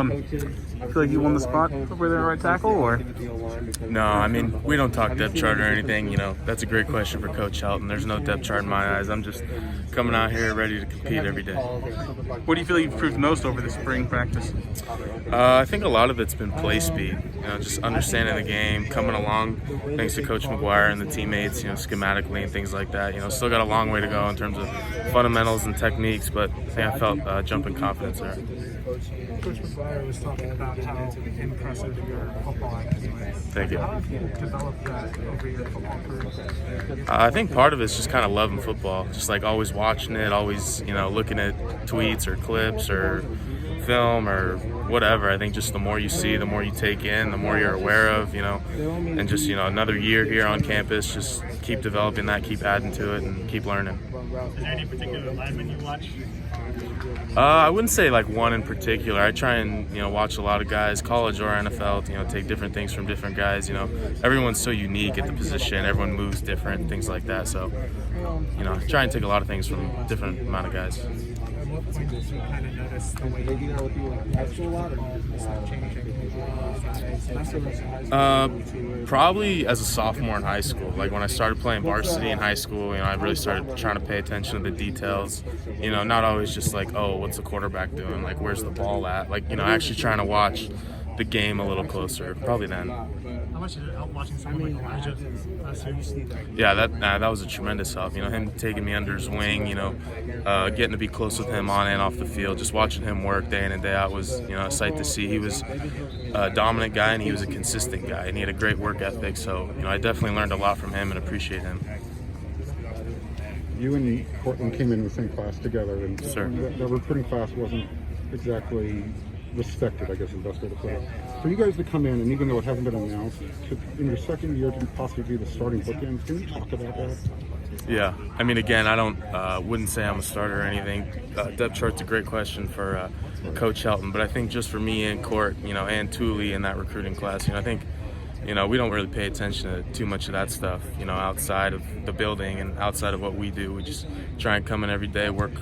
Feel like you won the spot over there at right tackle, or? No, I mean, we don't talk depth chart or anything. That's a great question for Coach Helton. There's no depth chart in my eyes. I'm just coming out here ready to compete every day. What do you feel you've improved most over the spring practice? I think a lot of it's been play speed. Just understanding the game, coming along thanks to Coach McGuire and the teammates, schematically and things like that. Still got a long way to go in terms of fundamentals and techniques, but I think I felt jumping confidence there. Coach McGuire was talking about how impressive your football IQ is. Thank you. How have you developed that over your football career? I think part of it's just kind of loving football, just like always watching it, always looking at tweets or clips or film or whatever. I think just the more you see, the more you take in, the more you're aware of, and just another year here on campus, just keep developing that, keep adding to it, and keep learning. Is there any particular lineman you watch? I wouldn't say like one in particular. I try and watch a lot of guys, college or NFL. Take different things from different guys. Everyone's so unique at the position. Everyone moves different, things like that. So, try and take a lot of things from different amount of guys. At what point did you kind of notice the way you start changing? Probably as a sophomore in high school. Like when I started playing varsity in high school, I really started trying to pay attention to the details. Not always just like, oh, what's the quarterback doing? Like, where's the ball at? Like, actually trying to watch the game a little closer. Probably then. How much did it help watching someone like Elijah last year? Yeah, that was a tremendous help. Him taking me under his wing, getting to be close with him on and off the field, just watching him work day in and day out was, a sight to see. He was a dominant guy and he was a consistent guy and he had a great work ethic. So, I definitely learned a lot from him and appreciate him. You and Cortland came in the same class together, and sure. The recruiting class wasn't exactly respected, I guess is the best way to put it. For you guys to come in, and even though it hasn't been announced, in your second year to possibly be the starting bookends, can you talk about that? Yeah, I mean, again, I wouldn't say I'm a starter or anything. Depth chart's a great question for Coach Helton, but I think just for me and Court, and Thule in that recruiting class, I think, we don't really pay attention to too much of that stuff, outside of the building and outside of what we do. We just try and come in every day, work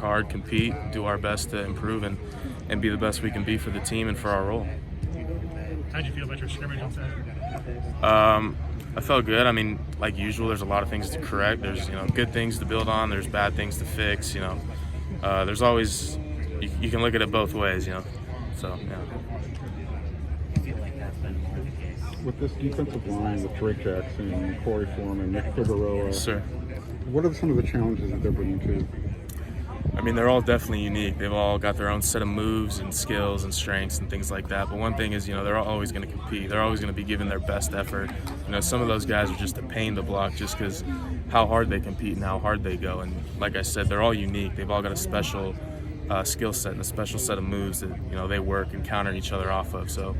hard, compete, do our best to improve and be the best we can be for the team and for our role. How did you feel about your scrimmage on Saturday? I felt good. I mean, like usual, there's a lot of things to correct. There's, good things to build on. There's bad things to fix, There's always, you can look at it both ways, So, yeah. With this defensive line with Drake Jackson, Corey Foreman, Nick Figueroa, Sure. What are some of the challenges that they're bringing to you? I mean, they're all definitely unique. They've all got their own set of moves and skills and strengths and things like that. But one thing is, they're always going to compete. They're always going to be giving their best effort. Some of those guys are just a pain to block just because how hard they compete and how hard they go. And like I said, they're all unique. They've all got a special skill set and a special set of moves that, they work and counter each other off of. So,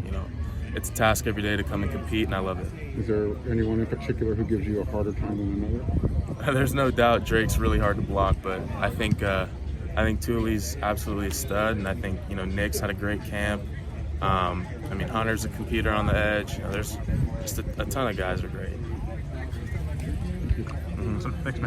it's a task every day to come and compete, and I love it. Is there anyone in particular who gives you a harder time than another? There's no doubt Drake's really hard to block, but I think Thule's absolutely a stud, and I think Nick's had a great camp. Hunter's a competitor on the edge. There's just a ton of guys are great. Thanks, man.